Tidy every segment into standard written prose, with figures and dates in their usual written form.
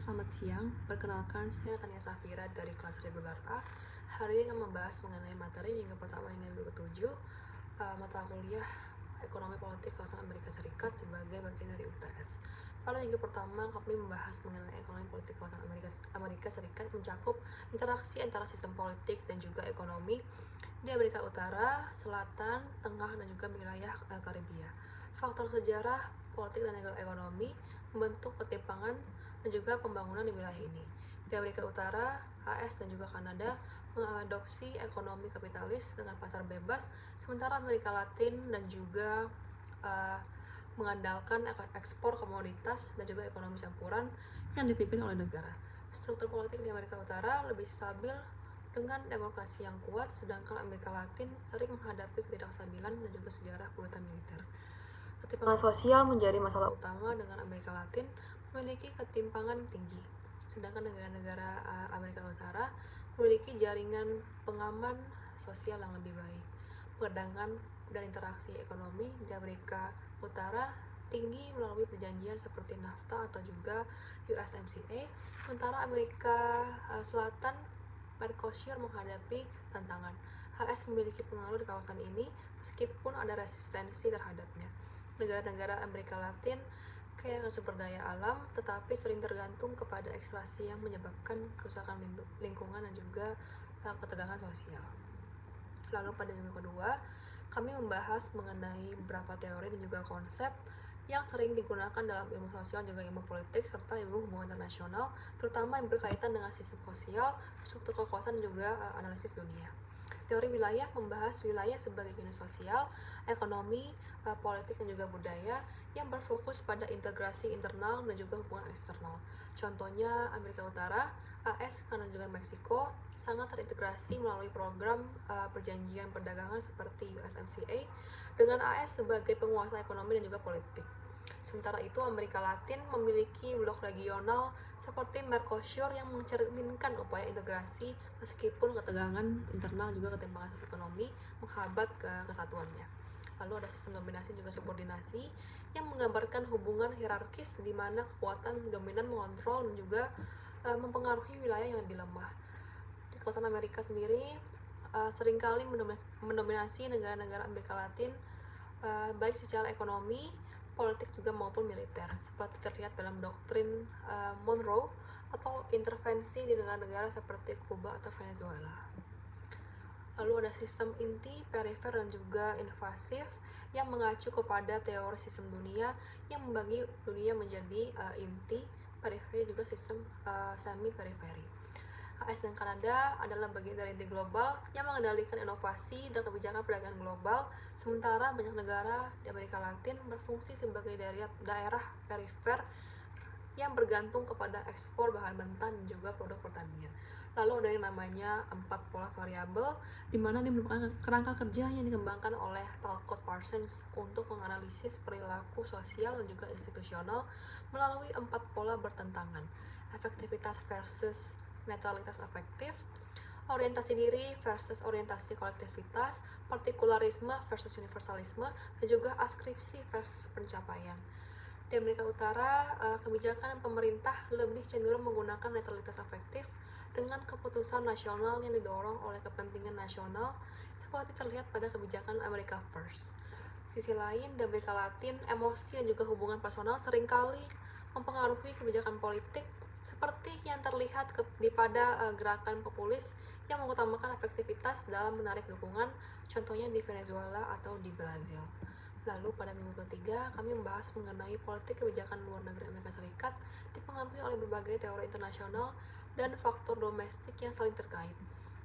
selamat siang. Perkenalkan, saya Natania Safira dari kelas regular A. Hari ini akan membahas mengenai materi minggu pertama hingga minggu ketujuh, mata kuliah Ekonomi Politik Kawasan Amerika Serikat sebagai bagian dari UTS. Pada minggu pertama, kami membahas mengenai ekonomi politik kawasan Amerika Serikat mencakup interaksi antara sistem politik dan juga ekonomi di Amerika Utara, Selatan, Tengah, dan juga wilayah Karibia. Faktor sejarah, politik, dan ekonomi membentuk ketimpangan dan juga pembangunan di wilayah ini. Di Amerika Utara, AS dan juga Kanada mengadopsi ekonomi kapitalis dengan pasar bebas, sementara Amerika Latin dan juga mengandalkan ekspor komoditas dan juga ekonomi campuran yang dipimpin oleh negara. Struktur politik di Amerika Utara lebih stabil dengan demokrasi yang kuat, sedangkan Amerika Latin sering menghadapi ketidakstabilan dan juga sejarah kudeta militer. Ketimpangan sosial menjadi masalah utama dengan Amerika Latin memiliki ketimpangan tinggi, sedangkan negara-negara Amerika Utara memiliki jaringan pengaman sosial yang lebih baik. Perdagangan dan interaksi ekonomi di Amerika Utara tinggi melalui perjanjian seperti NAFTA atau juga USMCA, sementara Amerika Selatan Mercosur menghadapi tantangan. AS memiliki pengaruh di kawasan ini meskipun ada resistensi terhadapnya. Negara-negara Amerika Latin kaya akan sumber daya alam, tetapi sering tergantung kepada ekstraksi yang menyebabkan kerusakan lingkungan dan juga ketegangan sosial. Lalu pada minggu kedua, kami membahas mengenai beberapa teori dan juga konsep yang sering digunakan dalam ilmu sosial juga ilmu politik serta ilmu hubungan internasional, terutama yang berkaitan dengan sistem sosial, struktur kekuasaan dan juga analisis dunia. Teori wilayah membahas wilayah sebagai unit sosial, ekonomi, politik dan juga budaya yang berfokus pada integrasi internal dan juga hubungan eksternal. Contohnya Amerika Utara, AS, Kanada dan juga Meksiko sangat terintegrasi melalui program perjanjian perdagangan seperti USMCA dengan AS sebagai penguasa ekonomi dan juga politik. Sementara itu, Amerika Latin memiliki blok regional seperti Mercosur yang mencerminkan upaya integrasi meskipun ketegangan internal juga ketimpangan ekonomi menghambat kesatuannya. Lalu ada sistem dominasi juga subordinasi yang menggambarkan hubungan hierarkis di mana kekuatan dominan mengontrol dan juga mempengaruhi wilayah yang lebih lemah. Di kawasan Amerika sendiri seringkali mendominasi negara-negara Amerika Latin baik secara ekonomi, politik juga maupun militer, seperti terlihat dalam doktrin Monroe atau intervensi di negara-negara seperti Kuba atau Venezuela. Lalu ada sistem inti, perifer, dan juga invasif yang mengacu kepada teori sistem dunia yang membagi dunia menjadi inti, periferi, juga sistem semi-periferi. AS dan Kanada adalah bagian dari inti global yang mengendalikan inovasi dan kebijakan perdagangan global, sementara banyak negara di Amerika Latin berfungsi sebagai daerah perifer yang bergantung kepada ekspor bahan mentah dan juga produk pertanian. Lalu ada yang namanya 4 pola variabel, di mana ini merupakan kerangka kerja yang dikembangkan oleh Talcott Parsons untuk menganalisis perilaku sosial dan juga institusional melalui 4 pola bertentangan: efektivitas versus netralitas efektif, orientasi diri versus orientasi kolektivitas, partikularisme versus universalisme, dan juga askripsi versus pencapaian. Di Amerika Utara, kebijakan pemerintah lebih cenderung menggunakan netralitas efektif dengan keputusan nasional yang didorong oleh kepentingan nasional, seperti terlihat pada kebijakan America First. Sisi lain, di Amerika Latin, emosi dan juga hubungan personal seringkali mempengaruhi kebijakan politik, seperti yang terlihat pada gerakan populis yang mengutamakan efektivitas dalam menarik dukungan, contohnya di Venezuela atau di Brazil. Lalu pada minggu ketiga, kami membahas mengenai politik kebijakan luar negeri Amerika Serikat dipengaruhi oleh berbagai teori internasional dan faktor domestik yang saling terkait,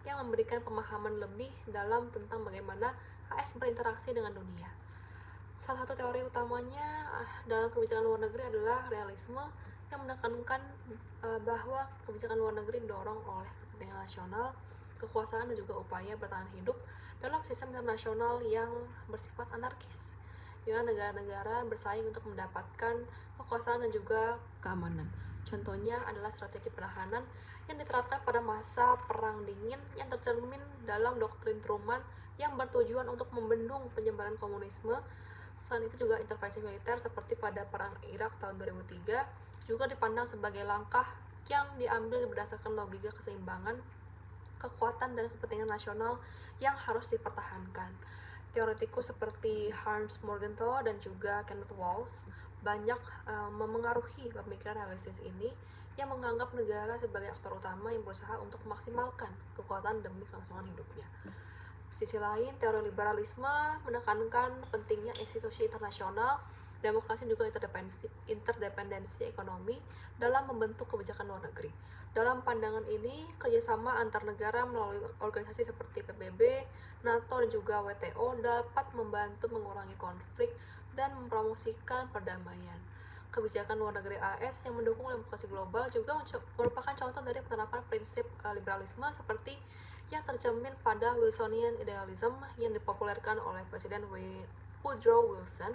yang memberikan pemahaman lebih dalam tentang bagaimana AS berinteraksi dengan dunia. Salah satu teori utamanya dalam kebijakan luar negeri adalah realisme yang menekankan bahwa kebijakan luar negeri didorong oleh kepentingan nasional, kekuasaan, dan juga upaya bertahan hidup dalam sistem internasional yang bersifat anarkis, di mana negara-negara bersaing untuk mendapatkan kekuasaan dan juga keamanan. Contohnya adalah strategi pertahanan yang diterapkan pada masa Perang Dingin yang tercermin dalam doktrin Truman yang bertujuan untuk membendung penyebaran komunisme. Selain itu juga intervensi militer seperti pada Perang Irak tahun 2003 juga dipandang sebagai langkah yang diambil berdasarkan logika keseimbangan, kekuatan, dan kepentingan nasional yang harus dipertahankan. Teoretikus seperti Hans Morgenthau dan juga Kenneth Walsh banyak memengaruhi pemikiran realistis ini yang menganggap negara sebagai aktor utama yang berusaha untuk memaksimalkan kekuatan demi kelangsungan hidupnya. Di sisi lain, teori liberalisme menekankan pentingnya institusi internasional, demokrasi, juga interdependensi ekonomi dalam membentuk kebijakan luar negeri. Dalam pandangan ini, kerjasama antar negara melalui organisasi seperti PBB, NATO, dan juga WTO dapat membantu mengurangi konflik dan mempromosikan perdamaian. Kebijakan luar negeri AS yang mendukung demokrasi global juga merupakan contoh dari penerapan prinsip liberalisme seperti yang tercermin pada Wilsonian idealism yang dipopulerkan oleh Presiden Woodrow Wilson,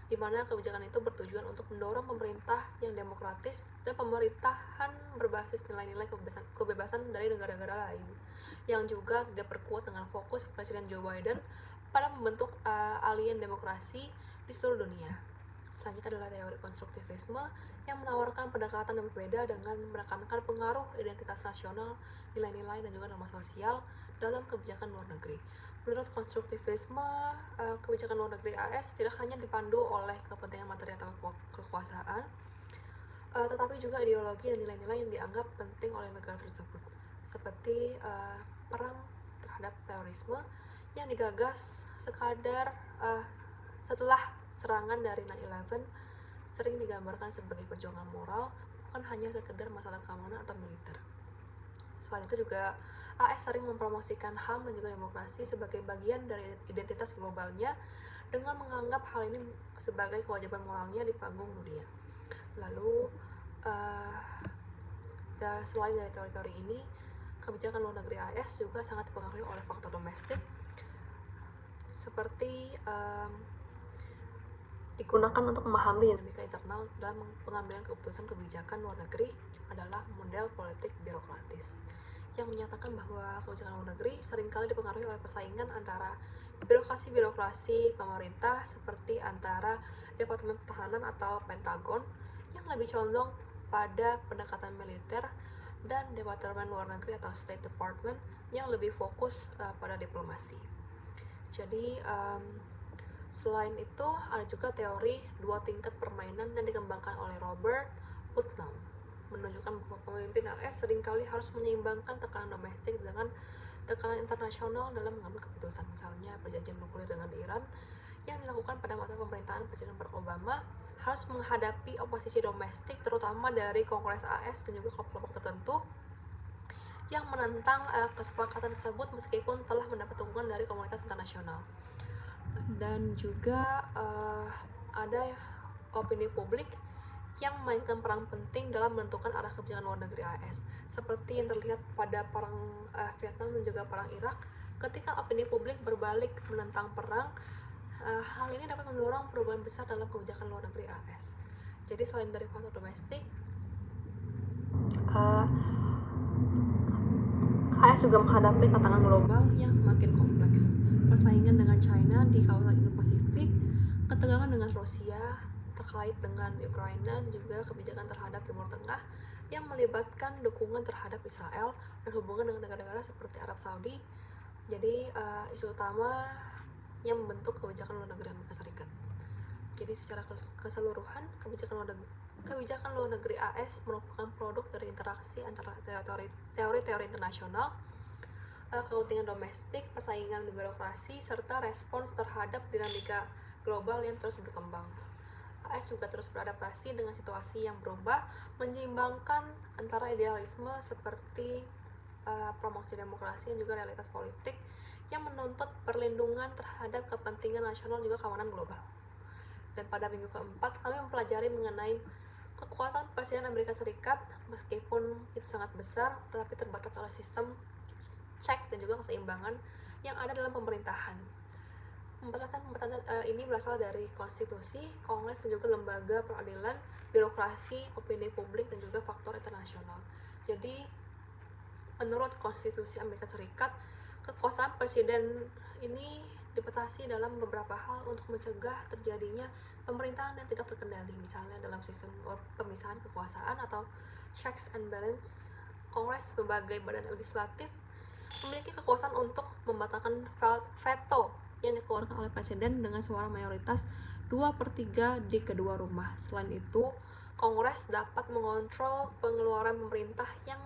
di mana kebijakan itu bertujuan untuk mendorong pemerintah yang demokratis dan pemerintahan berbasis nilai-nilai kebebasan dari negara-negara lain, yang juga diperkuat dengan fokus Presiden Joe Biden pada membentuk alien demokrasi di seluruh dunia. Selanjutnya adalah teori konstruktivisme yang menawarkan pendekatan yang berbeda dengan menekankan pengaruh identitas nasional, nilai-nilai, dan juga norma sosial dalam kebijakan luar negeri. Menurut konstruktivisme, kebijakan luar negeri AS tidak hanya dipandu oleh kepentingan materi atau kekuasaan, tetapi juga ideologi dan nilai-nilai yang dianggap penting oleh negara tersebut, seperti perang terhadap terorisme yang digagas setelah serangan dari 9/11 sering digambarkan sebagai perjuangan moral, bukan hanya sekedar masalah keamanan atau militer. Selain itu juga AS sering mempromosikan HAM dan juga demokrasi sebagai bagian dari identitas globalnya dengan menganggap hal ini sebagai kewajiban moralnya di panggung dunia. Lalu selain dari teori-teori ini, kebijakan luar negeri AS juga sangat dipengaruhi oleh faktor domestik seperti digunakan untuk memahami dinamika internal dalam pengambilan keputusan kebijakan luar negeri adalah model politik birokratis yang menyatakan bahwa kebijakan luar negeri seringkali dipengaruhi oleh persaingan antara birokrasi pemerintah seperti antara Departemen Pertahanan atau Pentagon yang lebih condong pada pendekatan militer dan Departemen Luar Negeri atau State Department yang lebih fokus pada diplomasi. Jadi selain itu, ada juga teori dua tingkat permainan yang dikembangkan oleh Robert Putnam, menunjukkan bahwa pemimpin AS seringkali harus menyeimbangkan tekanan domestik dengan tekanan internasional dalam mengambil keputusan. Misalnya, perjanjian nuklir dengan Iran yang dilakukan pada masa pemerintahan Presiden Barack Obama harus menghadapi oposisi domestik, terutama dari Kongres AS dan juga kelompok tertentu yang menentang kesepakatan tersebut meskipun telah mendapat dukungan dari komunitas internasional. Dan juga ada opini publik yang memainkan peran penting dalam menentukan arah kebijakan luar negeri AS, seperti yang terlihat pada perang Vietnam dan juga perang Irak. Ketika opini publik berbalik menentang perang, hal ini dapat mendorong perubahan besar dalam kebijakan luar negeri AS. Jadi selain dari faktor domestik, AS juga menghadapi tantangan global yang semakin kompleks. Persaingan dengan China di kawasan Indo-Pasifik, ketegangan dengan Rusia terkait dengan Ukraina, dan juga kebijakan terhadap Timur Tengah yang melibatkan dukungan terhadap Israel dan hubungan dengan negara-negara seperti Arab Saudi. Jadi isu utama yang membentuk kebijakan luar negeri Amerika Serikat. Jadi secara keseluruhan, kebijakan luar negeri AS merupakan produk dari interaksi antara teori-teori internasional, kepentingan domestik, persaingan di birokrasi, serta respons terhadap dinamika global yang terus berkembang. AS juga terus beradaptasi dengan situasi yang berubah, menyeimbangkan antara idealisme seperti promosi demokrasi dan juga realitas politik yang menuntut perlindungan terhadap kepentingan nasional juga keamanan global. Dan pada minggu keempat, kami mempelajari mengenai kekuatan Presiden Amerika Serikat, meskipun itu sangat besar, tetapi terbatas oleh sistem cek dan juga keseimbangan yang ada dalam pemerintahan. Pembatasan ini berasal dari konstitusi, kongres, dan juga lembaga peradilan, birokrasi, opini publik, dan juga faktor internasional. Jadi, menurut konstitusi Amerika Serikat, kekuasaan presiden ini dibatasi dalam beberapa hal untuk mencegah terjadinya pemerintahan yang tidak terkendali, misalnya dalam sistem pemisahan kekuasaan atau checks and balance. Kongres sebagai badan legislatif memiliki kekuasaan untuk membatalkan veto yang dikeluarkan oleh presiden dengan suara mayoritas 2/3 di kedua rumah. Selain itu, Kongres dapat mengontrol pengeluaran pemerintah yang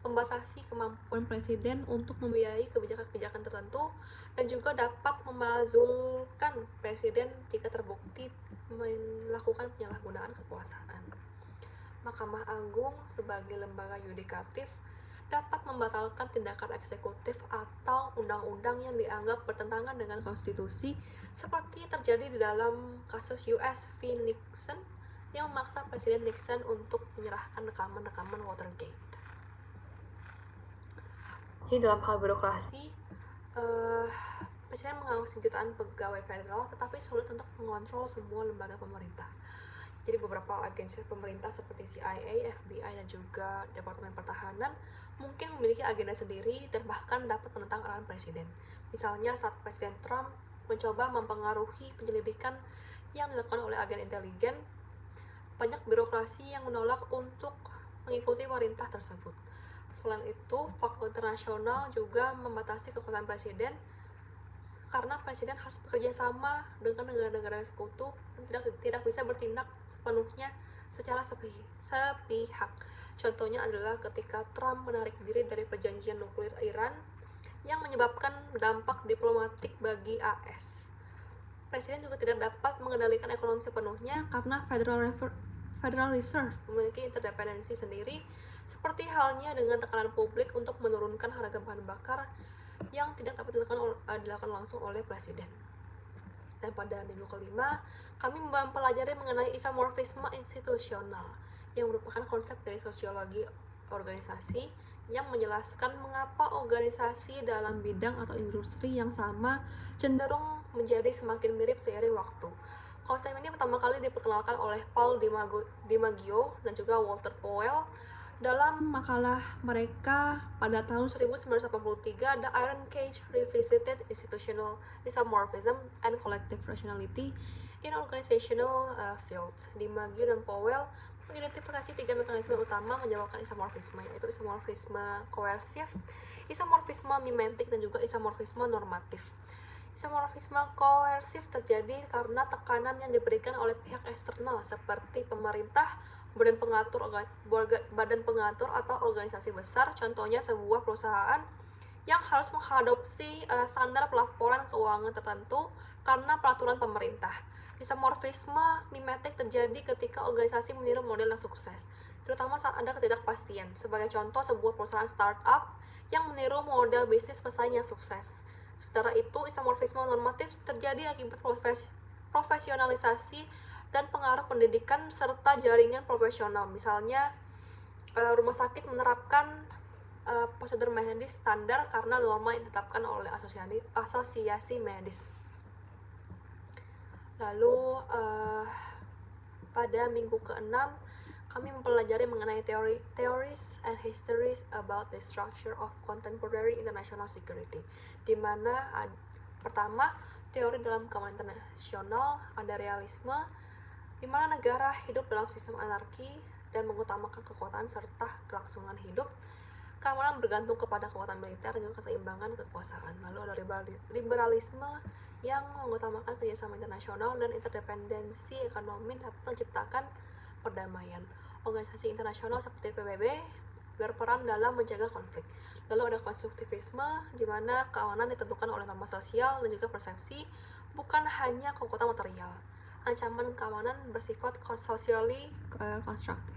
membatasi kemampuan presiden untuk membiayai kebijakan-kebijakan tertentu, dan juga dapat memazulkan presiden jika terbukti melakukan penyalahgunaan kekuasaan. Mahkamah Agung sebagai lembaga yudikatif dapat membatalkan tindakan eksekutif atau undang-undang yang dianggap bertentangan dengan konstitusi, seperti terjadi di dalam kasus US v. Nixon yang memaksa Presiden Nixon untuk menyerahkan rekaman-rekaman Watergate. Jadi dalam hal birokrasi, Presiden mengawasi jutaan pegawai federal, tetapi sulit untuk mengontrol semua lembaga pemerintah. Jadi beberapa agensi pemerintah seperti CIA, FBI, dan juga Departemen Pertahanan mungkin memiliki agenda sendiri dan bahkan dapat menentang arahan presiden. Misalnya saat Presiden Trump mencoba mempengaruhi penyelidikan yang dilakukan oleh agen intelijen, banyak birokrasi yang menolak untuk mengikuti perintah tersebut. Selain itu, faktor internasional juga membatasi kekuasaan presiden, karena presiden harus bekerja sama dengan negara-negara sekutu dan tidak bisa bertindak sepenuhnya secara sepihak. Contohnya adalah ketika Trump menarik diri dari perjanjian nuklir Iran yang menyebabkan dampak diplomatik bagi AS. Presiden juga tidak dapat mengendalikan ekonomi sepenuhnya karena Federal Reserve memiliki interdependensi sendiri, seperti halnya dengan tekanan publik untuk menurunkan harga bahan bakar yang tidak dapat dilakukan langsung oleh presiden. Dan pada minggu kelima, kami mempelajari mengenai isomorfisme institusional, yang merupakan konsep dari sosiologi organisasi yang menjelaskan mengapa organisasi dalam bidang atau industri yang sama cenderung menjadi semakin mirip seiring waktu. Konsep ini pertama kali diperkenalkan oleh Paul DiMaggio dan juga Walter Powell dalam makalah mereka pada tahun 1983, The Iron Cage Revisited Institutional Isomorphism and Collective Rationality in Organizational Fields. DiMaggio dan Powell mengidentifikasi 3 mekanisme utama menyebabkan isomorfisme, yaitu isomorfisme koersif, isomorfisme mimetik, dan juga isomorfisme normatif. Isomorfisme koersif terjadi karena tekanan yang diberikan oleh pihak eksternal seperti pemerintah, badan pengatur atau organisasi besar, contohnya sebuah perusahaan yang harus mengadopsi standar pelaporan keuangan tertentu karena peraturan pemerintah. Isomorfisme mimetik terjadi ketika organisasi meniru model yang sukses, terutama saat ada ketidakpastian. Sebagai contoh, sebuah perusahaan startup yang meniru model bisnis pesaing yang sukses. Sementara itu, isomorfisme normatif terjadi akibat profesionalisasi dan pengaruh pendidikan serta jaringan profesional. Misalnya, rumah sakit menerapkan prosedur medis standar karena norma yang ditetapkan oleh asosiasi medis. Lalu pada minggu ke-6 kami mempelajari mengenai theories and histories about the structure of contemporary international security, di mana pertama, teori dalam keamanan internasional, ada realisme, di mana negara hidup dalam sistem anarki dan mengutamakan kekuatan serta kelangsungan hidup. Keamanan bergantung kepada kekuatan militer dan juga keseimbangan kekuasaan. Lalu ada liberalisme yang mengutamakan kerjasama internasional dan interdependensi ekonomi dapat menciptakan perdamaian. Organisasi internasional seperti PBB berperan dalam menjaga konflik. Lalu ada konstruktivisme, di mana keamanan ditentukan oleh norma sosial dan juga persepsi, bukan hanya kekuatan material. Ancaman keamanan bersifat socially constructive.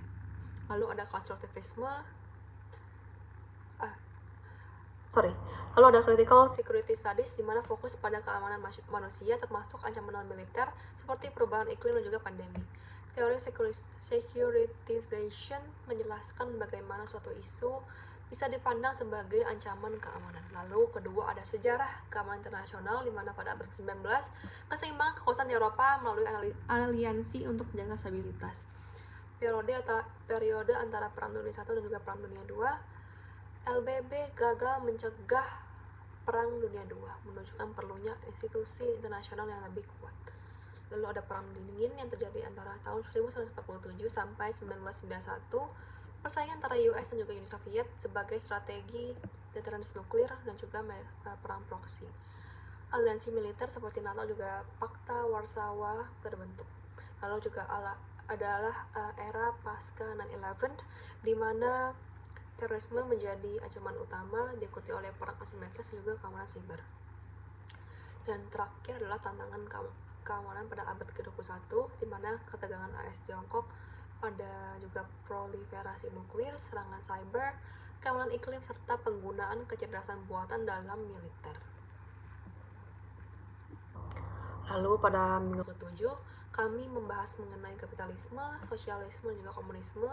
Lalu ada konstruktivisme, Lalu ada critical security studies, di mana fokus pada keamanan manusia termasuk ancaman non-militer seperti perubahan iklim dan juga pandemi. Teori securitization menjelaskan bagaimana suatu isu bisa dipandang sebagai ancaman keamanan. Lalu kedua ada sejarah keamanan internasional, di mana pada abad ke-19 keseimbangan kekuasaan di Eropa melalui aliansi untuk menjaga stabilitas. Periode antara Perang Dunia I dan juga Perang Dunia II, LBB gagal mencegah Perang Dunia II menunjukkan perlunya institusi internasional yang lebih kuat. Lalu ada Perang Dingin yang terjadi antara tahun 1947 sampai 1991, persaingan antara US dan juga Uni Soviet sebagai strategi deterrence nuklir dan juga perang proksi. Aliansi militer seperti NATO juga Pakta Warsawa terbentuk. Lalu juga adalah era pasca 9/11 di mana terorisme menjadi ancaman utama, diikuti oleh perang asimetris dan juga keamanan siber. Dan terakhir adalah tantangan keamanan pada abad ke-21, di mana ketegangan AS Tiongkok, ada juga proliferasi nuklir, serangan cyber, keamanan iklim, serta penggunaan kecerdasan buatan dalam militer. Lalu pada minggu ke-7, kami membahas mengenai kapitalisme, sosialisme, dan juga komunisme,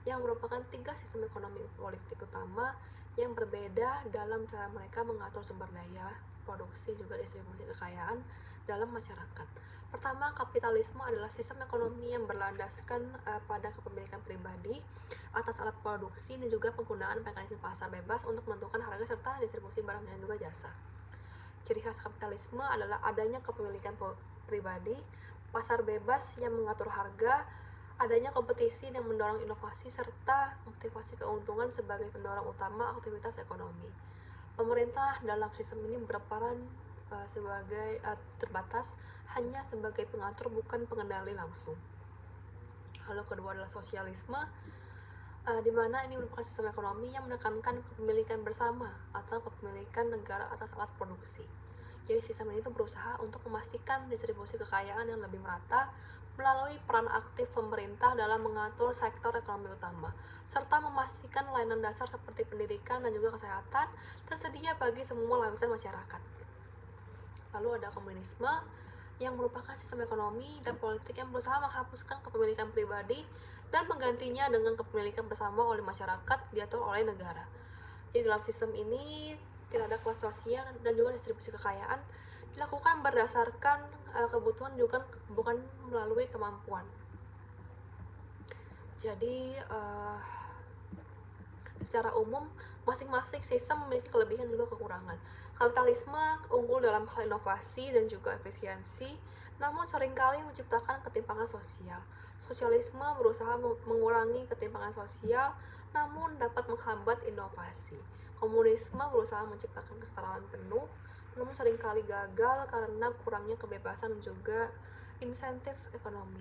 yang merupakan 3 sistem ekonomi politik utama yang berbeda dalam cara mereka mengatur sumber daya, produksi, juga distribusi kekayaan dalam masyarakat. Pertama, kapitalisme adalah sistem ekonomi yang berlandaskan pada kepemilikan pribadi atas alat produksi dan juga penggunaan mekanisme pasar bebas untuk menentukan harga serta distribusi barang dan juga jasa. Ciri khas kapitalisme adalah adanya kepemilikan pribadi, pasar bebas yang mengatur harga, adanya kompetisi yang mendorong inovasi, serta motivasi keuntungan sebagai pendorong utama aktivitas ekonomi. Pemerintah dalam sistem ini berperan sebagai terbatas, hanya sebagai pengatur bukan pengendali langsung. Lalu kedua adalah sosialisme, di mana ini merupakan sistem ekonomi yang menekankan kepemilikan bersama atau kepemilikan negara atas alat produksi. Jadi sistem ini berusaha untuk memastikan distribusi kekayaan yang lebih merata melalui peran aktif pemerintah dalam mengatur sektor ekonomi utama, serta memastikan layanan dasar seperti pendidikan dan juga kesehatan tersedia bagi semua lapisan masyarakat. Lalu ada komunisme, yang merupakan sistem ekonomi dan politik yang berusaha menghapuskan kepemilikan pribadi dan menggantinya dengan kepemilikan bersama oleh masyarakat diatur oleh negara. Jadi dalam sistem ini tidak ada kelas sosial dan juga distribusi kekayaan dilakukan berdasarkan kebutuhan juga bukan melalui kemampuan. Jadi secara umum masing-masing sistem memiliki kelebihan dan juga kekurangan. Kapitalisme unggul dalam hal inovasi dan juga efisiensi, namun seringkali menciptakan ketimpangan sosial. Sosialisme berusaha mengurangi ketimpangan sosial, namun dapat menghambat inovasi. Komunisme berusaha menciptakan kesetaraan penuh, namun seringkali gagal karena kurangnya kebebasan dan juga insentif ekonomi.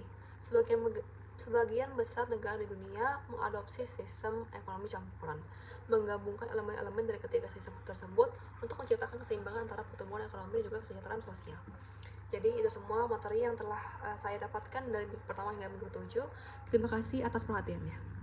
Sebagian besar negara di dunia mengadopsi sistem ekonomi campuran, menggabungkan elemen-elemen dari ketiga sistem tersebut untuk menciptakan keseimbangan antara pertumbuhan ekonomi dan juga kesejahteraan sosial. Jadi itu semua materi yang telah saya dapatkan dari minggu pertama hingga minggu 7. Terima kasih atas perhatiannya.